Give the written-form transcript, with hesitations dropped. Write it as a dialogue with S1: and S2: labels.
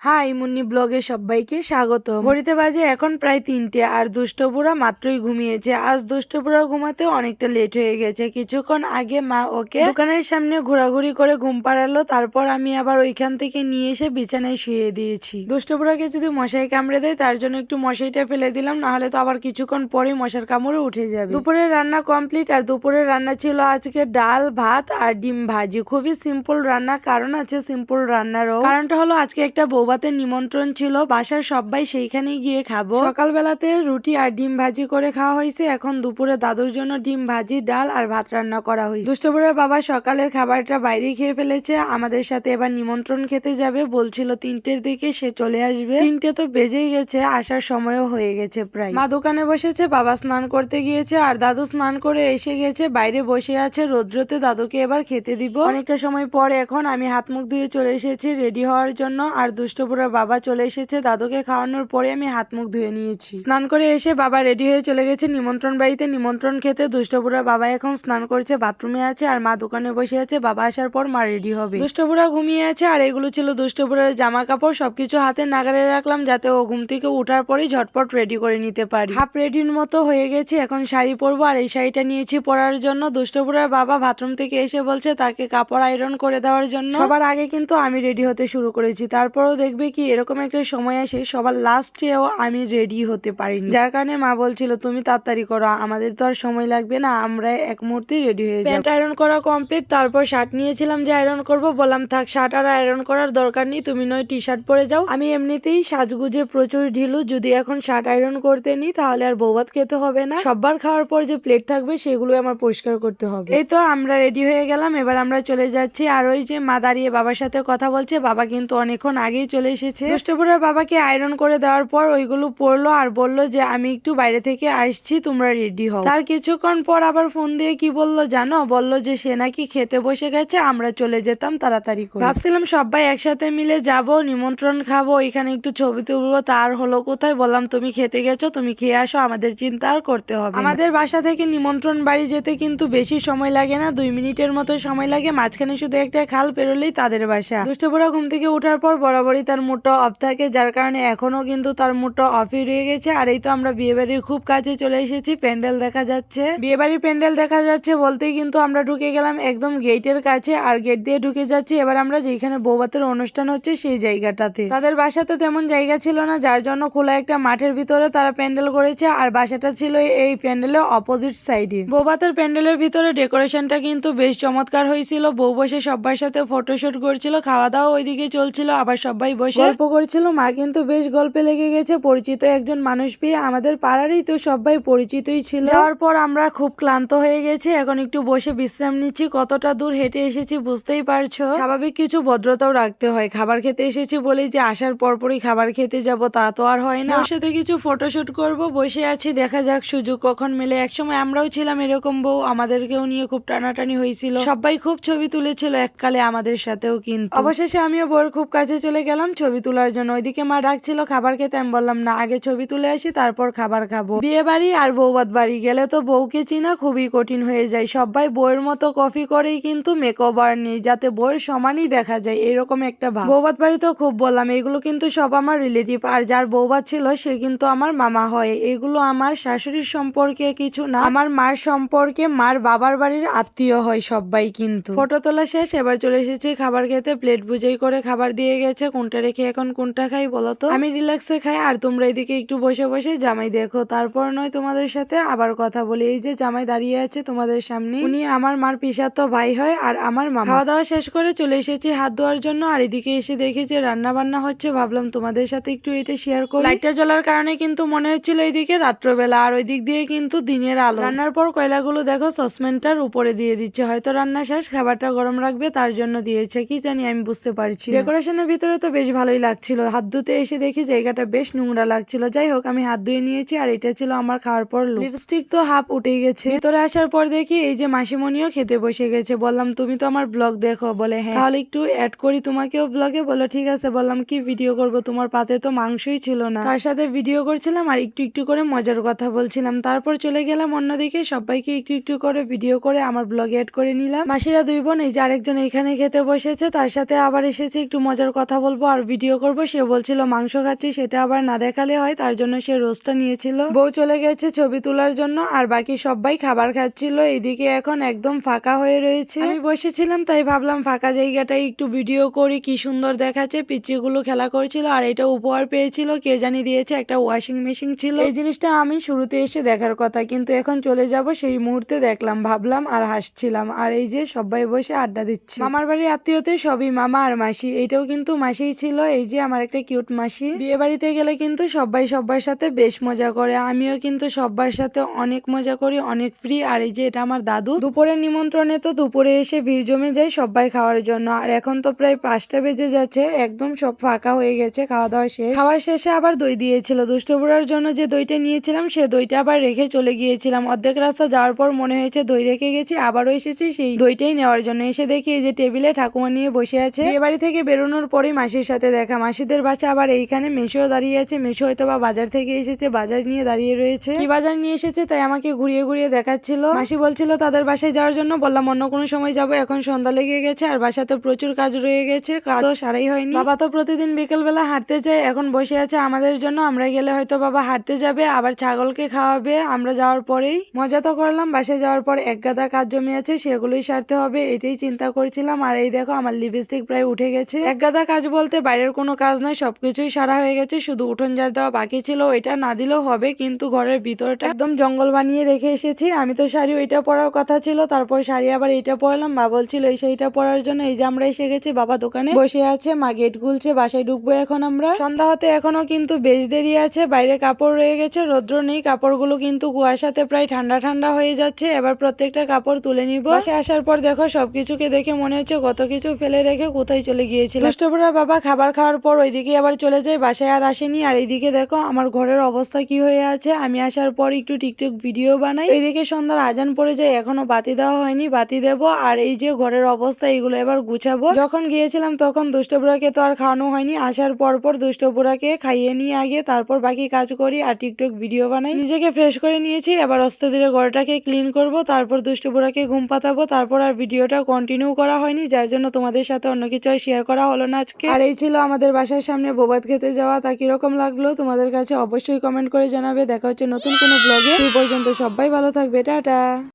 S1: High Munni ব্লগে সবাইকে স্বাগত। ঘড়িতে বাজে এখন প্রায় 3টে আর দুষ্টপুরা মাত্রই ঘুমিয়েছে। আজ দুষ্টপুরা ঘুমাতে অনেকটা লেট হয়ে গেছে। কিছুক্ষণ আগে মা ওকে দোকানের সামনে ঘোরাঘুরি করে ঘুম পাড়ালো, তারপর আমি আবার ওইখান থেকে নিয়ে এসে বিছানায় শুয়ে দিয়েছি। দুষ্টপুরাকে যদি মশাই কামড়ে দেয় তার জন্য একটু মশাইটা ফেলে দিলাম, নাহলে তো আবার কিছুক্ষণ পরেই মশার কামড়ে উঠে যাবে। দুপুরের রান্না কমপ্লিট। আর দুপুরের রান্না ছিল আজকে ডাল ভাত আর ডিম ভাজি। খুবই সিম্পল রান্না, কারণ আছে সিম্পল রান্নারও। কারণটা হলো আজকে একটা বৌভাতের নিমন্ত্রণ ছিল, বাসার সবাই সেইখানেই গিয়ে খাবো। সকালবেলাতে রুটি আর ডিম ভাজি করে খাওয়া হয়েছে, এখন দুপুরে দাদুর জন্য ডিম ভাজি ডাল আর ভাত রান্না করা হয়েছে। দুষ্টপুরের বাবা সকালের খাবারটা বাইরে খেয়ে ফেলেছে, আমাদের সাথে এবার নিমন্ত্রণ খেতে যাবে। বলছিল 3টের দিকে সে চলে আসবে। 3টে তো বেজেই গেছে, আসার সময়ও হয়ে গেছে প্রায়। মা দোকানে বসেছে, বাবা স্নান করতে গিয়েছে আর দাদু স্নান করে এসে গেছে, বাইরে বসে আছে রৌদ্রতে। দাদুকে এবার খেতে দিব অনেকটা সময় পর। এখন আমি হাত মুখ ধুয়ে চলে এসেছি রেডি হওয়ার জন্য, আর দুষ্টপুরের বাবা চলে এসেছে। দাদুকে খাওয়ানোর পরে আমি হাত মুখ ধুয়ে নিয়েছি। স্নান করে এসে বাবা রেডি হয়ে চলে গেছে নিমন্ত্রণ বাড়িতে নিমন্ত্রণ খেতে। দুষ্টপুরের বাবা এখন স্নান করছে, বাথরুমে আছে, আর মা দোকানে বসে আছে। বাবা আসার পর মা রেডি হবে। দুষ্টপুরা ঘুমিয়ে আছে, আর এগুলো ছিল দুষ্টপুরের জামা কাপড়। সবকিছু হাতে নাগালে রাখলাম যাতে ও ঘুম থেকে উঠার পরেই ঝটপট রেডি করে নিতে পারি। হাফ রেডির মতো হয়ে গেছে, এখন শাড়ি পরবো। আর এই শাড়িটা নিয়েছি পরার জন্য। দুষ্টপুরের বাবা বাথরুম থেকে এসে বলছে তাকে কাপড় আয়রন করে দেওয়ার জন্য। সবার আগে কিন্তু আমি রেডি হতে শুরু করেছি, তারপরও দেখবে কি এরকম একটা সময় আসে সবার লাস্টেও আমি রেডি হতে পারিনি, যার কারণে মা বলছিল তুমি তাড়াতাড়ি করো, আমাদের তো আর সময় লাগবে না, আমরা এক মুহূর্তে রেডি হয়ে যাই। প্যান্ট আয়রন করা কমপ্লিট, তারপর শার্ট নিয়েছিলাম যে আয়রন করব, বললাম থাক শার্ট আর আয়রন করার দরকার নেই, তুমি নয় টি শার্ট পরে যাও। আমি এমনিতেই সাজগুজে প্রচুর ঢিলু, যদি এখন শার্ট আয়রন করতে নি তাহলে আর বৌভাত খেতে হবে না। সববার খাওয়ার পর যে প্লেট থাকবে সেগুলো আমার পরিষ্কার করতে হবে। এই তো আমরা রেডি হয়ে গেলাম, এবার আমরা চলে যাচ্ছি। আর ওই যে মা দাঁড়িয়ে বাবার সাথে কথা বলছে, বাবা কিন্তু অনেকক্ষণ আগেই চলে এসেছে। দুষ্টপুরের বাবাকে আয়রন করে দেওয়ার পর ওইগুলো পরলো আর বললো যে আমি একটু বাইরে থেকে আসছি, তোমরা রেডি হও। তার কিছুক্ষণ পর আবার ফোন দিয়ে কি বললো জানো, বললো যে সে নাকি খেতে বসে গেছে, আমরা চলে যেতাম তাড়াতাড়ি করে। ভাবছিলাম সবাই একসাথে মিলে যাব, নিমন্ত্রণ খাবো, এখানে একটু ছবি তুলবো, তার হলো কোথায়। বললাম তুমি খেতে গেছো, তুমি খেয়ে আসো, আমাদের চিন্তা আর করতে হবে। আমাদের বাসা থেকে নিমন্ত্রণ বাড়ি যেতে কিন্তু বেশি সময় লাগে না, 2 মিনিটের মতো সময় লাগে। মাঝখানে শুধু একটা খাল পেরোলেই তাদের বাসা। দুষ্টপুরা ঘুম থেকে ওঠার পর বরাবরই তার মুডটা অফ থাকে, যার কারণে এখনো কিন্তু তার মুডটা অফই রয়ে গেছে। আর এই তো আমরা বিয়ে বাড়ির খুব কাছে চলে এসেছি, প্যান্ডেল দেখা যাচ্ছে। বিয়ে বাড়ির প্যান্ডেল দেখা যাচ্ছে বলতেই কিন্তু আমরা ঢুকে গেলাম একদম গেটের কাছে, আর গেট দিয়ে ঢুকে যাচ্ছি এবার আমরা যেখানে বৌভাতের অনুষ্ঠান হচ্ছে সেই জায়গাটাতে। তাদের বাসাতে তেমন জায়গা ছিল না, যার জন্য খোলা একটা মাঠের ভিতরে তারা প্যান্ডেল করেছে, আর বাসাটা ছিল এই প্যান্ডেলের অপোজিট সাইডে। বৌভাতের প্যান্ডেলের ভিতরে ডেকোরেশনটা কিন্তু বেশ চমৎকার হয়েছিল। বউ বসে সবার সাথে ফটোশুট করছিল, খাওয়া দাওয়া ওইদিকে চলছিল, আবার সবাই বসে গল্প করছিল। মা কিন্তু বেশ গল্পে লেগে গেছে, পরিচিত একজন মানুষ পেয়ে। আমাদের পাড়ারই তো, সবাই পরিচিতই ছিল। যাওয়ার পর আমরা খুব ক্লান্ত হয়ে গেছি, এখন একটু বসে বিশ্রাম নিচ্ছি। কতটা দূর হেঁটে এসেছি বুঝতেই পারছো। স্বাভাবিক কিছু ভদ্রতাও রাখতে হয়, খাবার খেতে এসেছি বলেই যে আসার পরপরই খাবার খেতে যাব তা তো আর হয় না। ওর সাথে কিছু ফটোশুট করব, বসে আছি, দেখা যাক সুযোগ কখন মেলে। একসময় আমরাও ছিলাম এরকম বউ, আমাদেরকেও নিয়ে খুব টানাটানি হয়েছিল, সবাই খুব ছবি তুলেছিল এককালে আমাদের সাথেও। কিন্তু অবশেষে আমিও বউর খুব কাছে চলে গেলাম ছবি তোলার জন্য। ওইদিকে মা ডাকছিল খাবার খেতে, আমি বললাম না, আগে ছবি তুলে আসি তারপর খাবার খাবো। বিয়ে বাড়ি আর বৌভাত বাড়ি গেলে তো বউকে চিনা খুবই কঠিন হয়ে যায়। সবাই বউয়ের মতো কফি করেই কিন্তু মেকওভার নেই, যাতে বউয়ের সমানই দেখা যায়, এরকম একটা ভাব। বৌভাত বাড়ি তো খুব বললাম, এগুলো কিন্তু সব আমার রিলেটিভ, আর যার বৌভাত ছিল সে কিন্তু আমার মামা হয়। এগুলো আমার শাশুড়ির সম্পর্কে কিছু না, আমার মার সম্পর্কে মার বাবার বাড়ির আত্মীয় হয় সবাই। কিন্তু ফটো তোলা শেষ, এবার চলে এসেছি খাবার খেতে। প্লেট বুঝেই করে খাবার দিয়ে গেছে, কোনটা রেখে এখন কোনটা খাই বলো তো। আমি রিল্যাক্সে খাই, আর তোমরা এদিকে একটু বসে বসে জামাই দেখো, তারপর নয় তোমাদের সাথে আবার কথা বলি। এই যে জামাই দাঁড়িয়ে আছে তোমাদের সামনে, উনি আমার মার পিসাতো ভাই হয় আর আমার মামা। খাওয়া দাওয়া শেষ করে চলে এসেছি হাত ধোয়ার জন্য, আর এদিকে এসে দেখি যে রান্না বান্না হচ্ছে, ভাবলাম তোমাদের সাথে একটু এটা শেয়ার করি। লাইটটা জ্বলার কারণে কিন্তু মনে হচ্ছিল এইদিকে রাত্রবেলা, আর ওই দিক দিয়ে কিন্তু দিনের আলো। রান্নার পর কয়লাগুলো দেখো সসপ্যানটার উপরে দিয়ে দিচ্ছে, হয়তো রান্না শেষ খাবারটা গরম রাখবে তার জন্য দিয়েছে, কি জানি আমি বুঝতে পারছি। ডেকোরেশনের ভিতরে তো বেশ ভালোই লাগছিল, হাত ধুতে এসে দেখি জায়গাটা বেশ নোংরা লাগছিল। যাই হোক আমি হাত ধুয়ে নিয়েছি, আর এটা ছিল আমার খাওয়ার পর লিপস্টিক তো হাফ উঠে গেছে। ভিতরে আসার পর দেখি এই যে মাসিমণিও খেতে বসে গেছে। বললাম তুমি তো আমার ব্লগ দেখো, বলে হ্যাঁ, তাহলে একটু অ্যাড করি তোমাকেও ব্লগে। বলো ঠিক আছে। বললাম কি ভিডিও করব, তোমার পাতে তো মাংসই ছিল না। তার সাথে ভিডিও করছিলাম আর একটু একটু করে মজার কথা বলছিলাম। তারপর চলে গেলাম অন্যদিকে, সবাইকে একটু একটু করে ভিডিও করে আমার ব্লগে অ্যাড করে নিলাম। মাসিরা 2 বোন, এই যে আরেকজন এখানে খেতে বসেছে, তার সাথে আবার এসেছে একটু মজার কথা বলবো আর ভিডিও করব, সে বলছিল মাংস খাচ্ছি, সেটা আবার না দেখালে হয়, তার জন্য সে রোস্টটা নিয়েছিল। বউ চলে গেছে ছবি তোলার জন্য আর বাকি সবাই খাবার খাচ্ছিল। এদিকে এখন একদম ফাঁকা হয়ে রয়েছে। আমি বসেছিলাম তাই ভাবলাম ফাঁকা জায়গাটাই একটু ভিডিও করি, কি সুন্দর দেখাচ্ছে। পিচ্চিগুলো খেলা করছিল আর এটা উপহার পেয়েছিল, কে জানি দিয়েছে, একটা ওয়াশিং মেশিন ছিল। এই জিনিসটা আমি শুরুতে এসে দেখার কথা, কিন্তু এখন চলে যাব সেই মুহূর্তে দেখলাম, ভাবলাম আর হাসছিলাম। আর এই যে সবাই বসে আড্ডা দিচ্ছে। মামার বাড়ির আত্মীয়তে সবই মামা আর মাসি, এইটাও কিন্তু মাসিই ছিল। এই যে আমার একটা কিউট মাসি। বিয়ে বাড়িতে গেলে কিন্তু সবাই সবার সাথে বেশ মজা করে, আমিও কিন্তু সবার সাথে অনেক মজা করি, অনেক ফ্রি। আর এই যে এটা আমার দাদু। দুপুরের নিমন্ত্রণে তো দুপুরে এসে ভিড় জমে যায় সবাই খাওয়ার জন্য। আর এখন তো প্রায় 5টা বেজে যাচ্ছে, একদম সব ফাঁকা হয়ে গেছে, খাওয়া দাওয়া শেষ। খাওয়ার শেষে আবার দই দিয়েছিল। দুষ্টবুড়ার জন্য যে দইটা নিয়েছিলাম সে দইটা আবার রেখে চলে গিয়েছিলাম। অর্ধেক রাস্তা যাওয়ার পর মনে হয়েছে দই রেখে গেছি, আবারও এসেছি সেই দইটাই নেওয়ার জন্য। এসে দেখি এই যে টেবিলে ঠাকুমা নিয়ে বসে আছে। বিয়ে বাড়ি থেকে বেরোনোর পরেই মাসির সাথে দেখা। মাসিদের বাসা আবার এইখানে, মেশো দাঁড়িয়ে আছে। মেশো হয়তো বা বাজার থেকে এসেছে, বাজার নিয়ে দাঁড়িয়ে রয়েছে। কি বাজার নিয়ে এসেছে তাই আমাকে ঘুরিয়ে ঘুরিয়ে দেখাচ্ছিল। মাসি বলছিল তাদের বাসায় যাওয়ার জন্য, বললাম অন্য কোনো সময় যাবো, এখন সন্ধ্যা লেগে গেছে আর বাসাতে প্রচুর কাজ রয়ে গেছে, কাজ তো সারাই হয়নি। বাবা তো প্রতিদিন বিকেল বেলা হাঁটতে যায়, এখন বসে আছে আমাদের জন্য। আমরা গেলে হয়তো বাবা হাঁটতে যাবে, আবার ছাগলকে খাওয়াবে আমরা যাওয়ার পরেই। মজা তো করলাম, বাসায় যাওয়ার পর এক গাদা কাজ জমে আছে, সেগুলোই সারতে হবে, এটাই চিন্তা করছিলাম। আর এই দেখো আমার লিপস্টিক প্রায় উঠে গেছে। এক গাদা কাজ বলতে বাইরের কোনো কাজ নয়, সবকিছুই সারা হয়ে গেছে, শুধু উঠোন ঝাড় দেওয়া বাকি ছিল। ওইটা না দিলেও হবে, কিন্তু ঘরের ভিতরটা একদম জঙ্গল বানিয়ে রেখে এসেছি। আমি তো শাড়ি ওইটা পরার কথা ছিল, তারপর শাড়ি আবার এইটা পরলাম। মা বলছিল এই শাড়িটা পরার জন্য। এই যে আমরা এসে গেছি, বাবা দোকানে বসে আছে, মা গেট খুলছে, বাসায় ঢুকবো এখন আমরা। সন্ধ্যা হতে এখনো কিন্তু বেশ দেরি আছে। বাইরে কাপড় রয়ে গেছে, রৌদ্র নেই, কাপড়গুলো কিন্তু কুয়াশাতে প্রায় ঠান্ডা ঠান্ডা হয়ে যাচ্ছে। এবার প্রত্যেকটা কাপড় তুলে নিব। বাসায় আসার পর দেখো সবকিছুকে দেখে মনে হচ্ছে কত কিছু ফেলে রেখে কোথায় চলে গিয়েছিল। দুষ্টপুরার বাবা খাবার খাওয়ার পর ওইদিকে আবার চলে যায়, বাসায় আর আসেনি। আর এইদিকে দেখো আমার ঘরের অবস্থা কি হয়ে আছে। আমি আসার পর একটু টিকটক ভিডিও বানাই, এইদিকে সন্ধ্যার আজান পড়ে যায়, এখনো বাতি দেওয়া হয়নি, বাতি দেবো। আর এই যে ঘরের অবস্থা, এগুলো এবার গুছাবো। যখন গিয়েছিলাম তখন দুষ্টপুরাকে তো আর খাওয়ানো হয়নি, আসার পর দুষ্টপুরাকে খাইয়ে নিয়ে আগে তারপর বাকি কাজ করি আর টিকটক ভিডিও বানাই। নিজেকে ফ্রেশ করে নিয়েছি, এবার আস্তে ধীরে ঘরটাকে ক্লিন করব, তারপর দুষ্টপুরাকে ঘুম পাতাবো। তারপর আর ভিডিওটা কন্টিনিউ করা হয়নি, যার জন্য তোমাদের সাথে অন্য কিছু আর শেয়ার করা হলো না আজকে। আর এই ছিল আমাদের বাসার সামনে বোবাত খেতে যাওয়া, তা কিরকম লাগলো তোমাদের কাছে অবশ্যই কমেন্ট করে জানাবে। দেখা হচ্ছে নতুন কোনো ব্লগে, সেই পর্যন্ত সবাই ভালো থাকবে, টাটা।